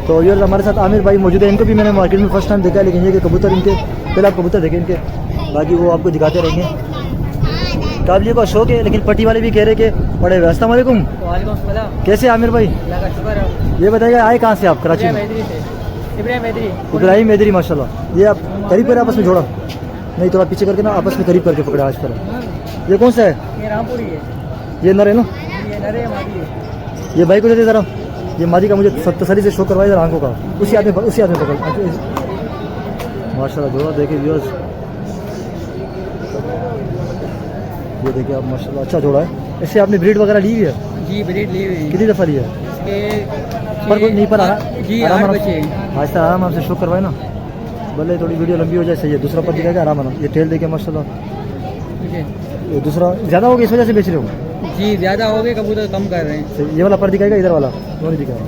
तो ये हमारे साथ आमिर भाई मौजूद है। इनको भी मैंने मार्केट में फर्स्ट टाइम देखा है, लेकिन ये कि कबूतर इनके पहले आप कबूतर देखें इनके, बाकी वो आपको दिखाते रहेंगे। काबिलियत का शौक है, लेकिन पट्टी वाले भी कह रहे कि बड़े हुए। अस्सलाम वालेकुम। कैसे आमिर भाई? ये बताइएगा आए कहाँ से आप? कराची में। इब्राहिम मैदरी माशाल्लाह। ये आप करीब कर आपस में जोड़ा नहीं, थोड़ा पीछे करके ना आपस में करीब करके पकड़ा आज पर। ये कौन सा है? ये नर है ना? ये भाई को देते जरा। ये मादी का मुझे तसल्ली से शो करवाया जरा आंखों का। उसी आदमी पकड़ माशाल्लाह जोड़ा देखे व्यूअर्स। ये देखिए आप माशाल्लाह अच्छा जोड़ा है। इससे आपने ब्रीड वगैरह ली हुई है? जी ब्रीड ली हुई है। कितनी दफ़ा ली है? पर कोई नहीं पर जी आराम आज तक आराम से शो करवाए ना, भले थोड़ी वीडियो लंबी हो जाए सही है। दूसरा पर दिखाएगा आराम। ये टेल देखिए माशाल्लाह। ये दूसरा ज़्यादा हो गया इस वजह से बेच रहे हो? जी ज़्यादा हो गए, कबूतर कम कर रहे हैं। ये वाला पर दिखाएगा, इधर वाला वो नहीं दिखाएगा।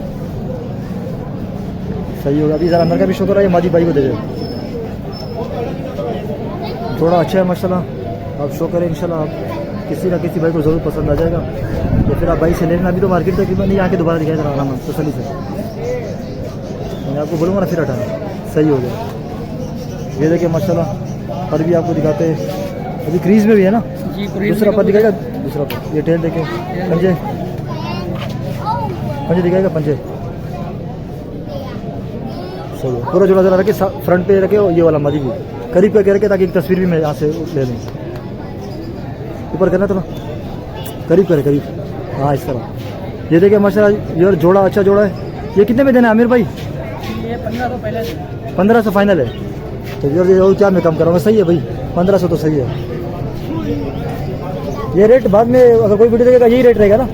सही होगा। अभी ज़रा अंदर का भी शो कर रहा है, मादी भाई को दे दे। थोड़ा अच्छा है माशाल्लाह। आप शो करें इंशाल्लाह, आप किसी ना किसी भाई को ज़रूर पसंद आ जाएगा, या फिर आप भाई से लेना। अभी तो मार्केट तकरीबन नहीं आके दोबारा दिखाएगा आराम तसल्ली से। मैं आपको बोलूँगा ना फिर हटाना। सही हो गया। ये देखिए माशाल्लाह पर भी आपको दिखाते हैं। अभी क्रीज में भी है ना? जी दूसरा पर दिखाएगा। दूसरा पर ये टेल देखे, पंजे दिखाएगा, पंजे सही है। पूरा जोड़ा जरा रखे फ्रंट पे रखे, ये वाला मादी भी करीब करके रखे ताकि एक तस्वीर भी मैं यहाँ से ले लूँ। ऊपर करना थोड़ा करीब करे, करीब। हाँ इस तरह। ये देखिए माशाल्लाह यार जोड़ा अच्छा जोड़ा है। ये कितने में देना है आमिर भाई? ये 1500 पहले 1500 फाइनल है। तो यार क्या मैं कम करूँगा? सही है भाई, 1500 तो सही है। ये रेट बाद में अगर कोई वीडियो देखेगा यही रेट रहेगा ना?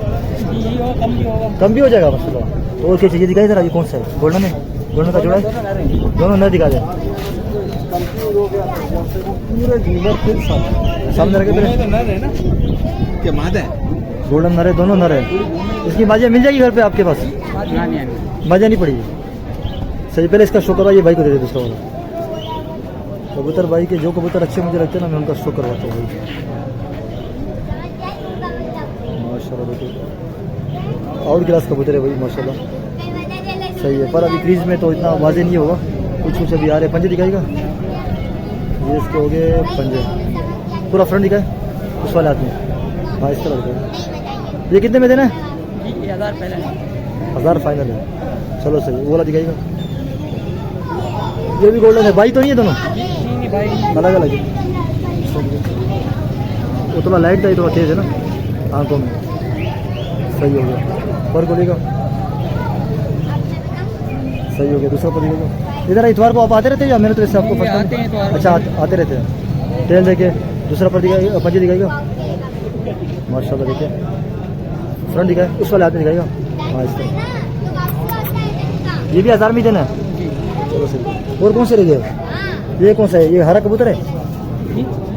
कम भी हो जाएगा माशाल्लाह। तो और क्या चाहिए दिखाई जरा। ये कौन सा है? गोल्डन है? गोल्डन का जोड़ा है? दोनों नर दिखा दे सामने रखे। गोल्डन नर है, दोनों नर है। इसकी बाजियाँ मिल जाएगी घर पे आपके पास? बाजियाँ नहीं पड़ेगी। सही। पहले इसका शो करवा, ये भाई को दे दे दूसरा वाला कबूतर। भाई के जो कबूतर अच्छे मुझे लगते हैं ना, मैं उनका शो करवाता हूँ भाई। माशाल्लाह देखिए आउट क्लास कबूतर है भाई माशाल्लाह। सही है। पर अभी क्रीज में तो इतना वाजे नहीं होगा, कुछ अभी आ रहे। पंजे दिखाएगा। ये इसके हो गए पंजे। पूरा फ्रंट दिखाए उस वाले आदमी। हाँ इस तरह दिखाएगा। ये कितने में देना है? 1000 फाइनल है। चलो सही। वो वाला दिखाएगा। ये भी गोल्डन है। भाई तो नहीं है दोनों? अलग अलग है। वो थोड़ा लाइट था, ये थोड़ा तेज है ना आंखों में। सही हो गया। पर बोलेगा सही हो गया। दूसरा पर दिखेगा। इधर इतवार को आप आते रहते हैं या मेरे तरफ से आपको फर्स्ट टाइम? अच्छा आते रहते हैं। टेल देखे, दूसरा पर दिखाएगा, पंजे दिखाएगा माशाल्लाह। देखिए फ्रंट दिखाए, उस वाले हाथ में दिखाएगा। हाँ इस तरह। ये भी 1000 में देना है। चलो सही। और कौन से रह गए? ये कौन सा है? ये हरा कबूतर है?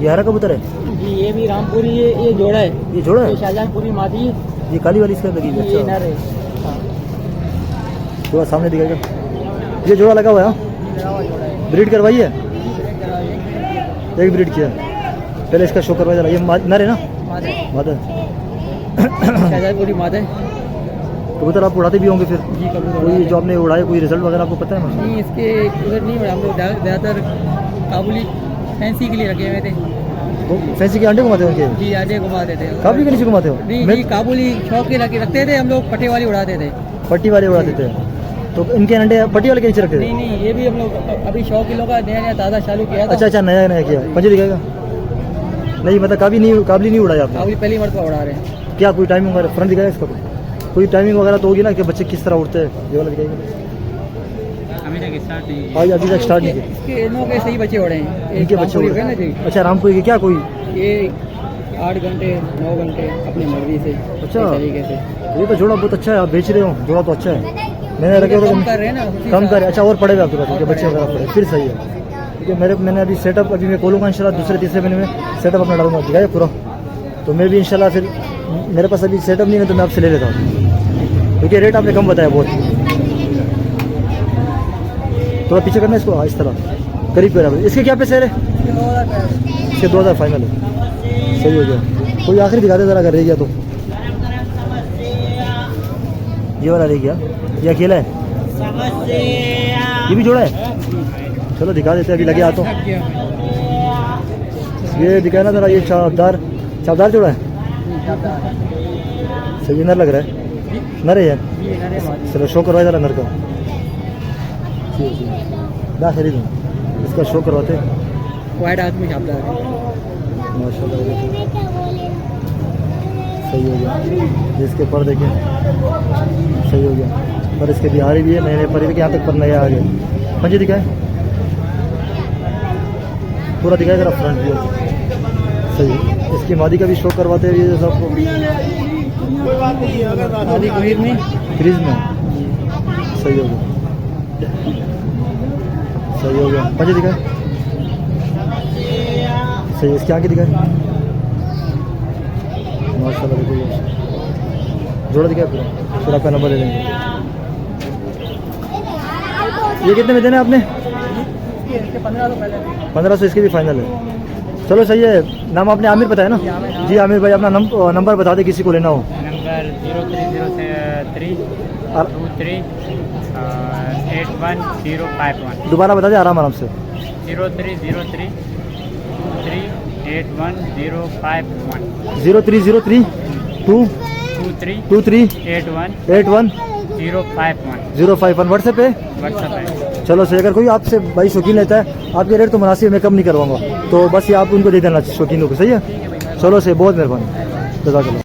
ये हरा कबूतर है जी। ये भी रामपुरी, ये जोड़ा है। ये जोड़ा है? शाहजहानपुरी मादी। ये काली वाली इसका लगी है? ये नर है। थोड़ा सामने दिखाएगा। ये जोड़ा लगा हुआ है? ब्रीड करवाई है? एक ब्रीड किया। पहले इसका शो करवाया जरा। ये नर है ना? मादा। शाहजहानपुरी मादा कबूतर आप उड़ाते भी होंगे फिर? जी कबूतर। कोई जो आपने उड़ाया कोई रिजल्ट वगैरह आपको पता है? नहीं इसके उधर नहीं उड़ा, हम लोग ज़्यादातर काबुली फैंसी के लिए रखे हुए थे। फैंसी के अंडे घुमाते हो? जी अंडे घुमाते थे। काबुली के नीचे घुमाते हो? नहीं काबुली शौक के रखते थे हम लोग। पट्टी वाली उड़ाते थे। पट्टी वाले उड़ाते थे? तो इनके अंडे पट्टी वाले के नीचे रखते थे? नहीं ये भी हम लोग अभी शौक के लोग नया ताज़ा चालू किया। अच्छा नया किया। पंजे दिखाएगा? नहीं मतलब काबली नहीं उड़ाया आपने? काबुली पहली मरतबा उड़ा रहे हैं। क्या कोई टाइमिंग वगैरह फ्रंट दिखाएगा इसका? कोई टाइमिंग वगैरह तो होगी ना कि बच्चे किस तरह उड़ते हैं? ये वाला दिखाएगा? अभी तक स्टार्ट नहीं। अभी तक स्टार्ट नहीं किया। इसके इनों के सही बच्चे उड़े हैं। इनके बच्चे उड़े हैं? अच्छा रामपुरी के क्या कोई? ये 8 घंटे 9 घंटे अपनी मर्जी से। अच्छा तरीके से। ये तो जोड़ा बहुत अच्छा है। आप बेच रहे हो जोड़ा तो अच्छा है। मैंने रखे हो कम कर रहे हैं ना, कम कर। अच्छा और पड़ेगा आपके पास बच्चे वगैरह पड़े फिर सही है। क्योंकि मैंने अभी सेटअप अभी मैं खोलूँगा इंशाल्लाह दूसरे तीसरे महीने में सेटअप अपना डालूंगा। दिखाएगा पूरा तो मैं भी इंशाल्लाह। फिर मेरे पास अभी सेटअप नहीं है तो मैं आपसे ले लेता हूँ, क्योंकि रेट आपने कम बताया बहुत। थोड़ा पीछे करना इसको। हाँ इस तरह करीब करा। इसके क्या पैसे है? इसके 2000 फाइनल है। सही हो गया। कोई आखिरी दिखा दे जरा अगर रह गया तो। ये वाला रह गया? ये अकेला है? ये भी जोड़ा है, चलो दिखा देते हैं, अभी लगे हाथों। ये दिखाया ना जरा, ये चापदार जोड़ा है, सही नर लग रहा है, नर है यार, चलो शो करवाए जरा नर का, ना खरीद इसका शो करवाते। वाइट आदमी छापता है माशाल्लाह सही हो गया, इसके पर देखिए सही हो गया, पर इसके बिहारी भी है, नए नए पर भी, यहाँ तक पर नया आ गया। पंजे दिखाए, पूरा दिखाए जरा फ्रंट व्यू, सही। इसकी मादी का भी शो करवाते हैं ये सबको, क्रीज में, सही हो गया, सही हो गया। पंजे दिखाए, सही। इसकी आगे दिखाए, माशाल्लाह देखिए, जोड़ा दिखाए पूरा, फिर आपका नंबर ले लेंगे। ये कितने में देने आपने? 1500, इसके भी फाइनल है। चलो सही है। नाम आपने आमिर बताया ना? जी आमिर भाई, अपना नंबर बता दे किसी को लेना हो। नंबर 0303 दोबारा बता दे आराम से। 0303 0303 23 81 051 व्हाट्सएप पे। चलो सही। अगर कोई आपसे भाई शौकीन लेता है, आपके रेट तो मुनासिब, मैं कम नहीं करवाऊंगा, तो बस ये आप उनको दे देना शौकीनों को, सही है। चलो सही, बहुत मेहरबानी, जज़ाकल्लाह।